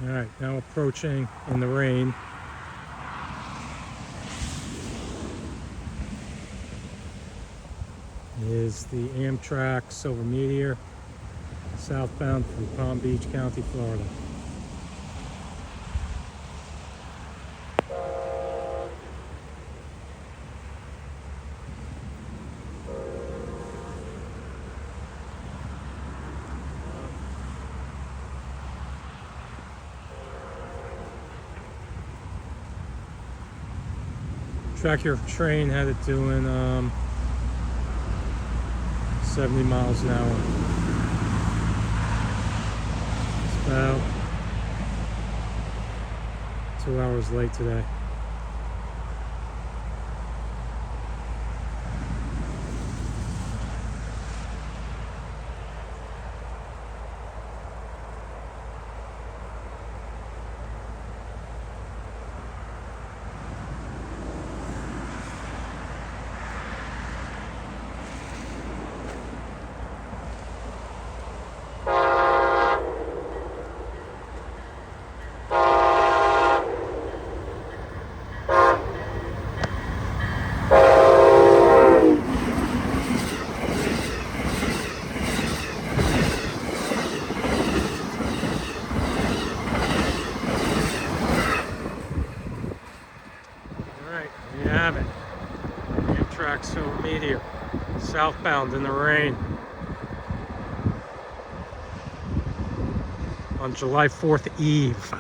All right, now approaching in the rain is the Amtrak Silver Meteor, southbound through Palm Beach County, Florida. Track your train headed doing 70 miles an hour. It's about 2 hours late today. There you have it. Amtrak Silver Meteor, southbound in the rain on July 4th Eve.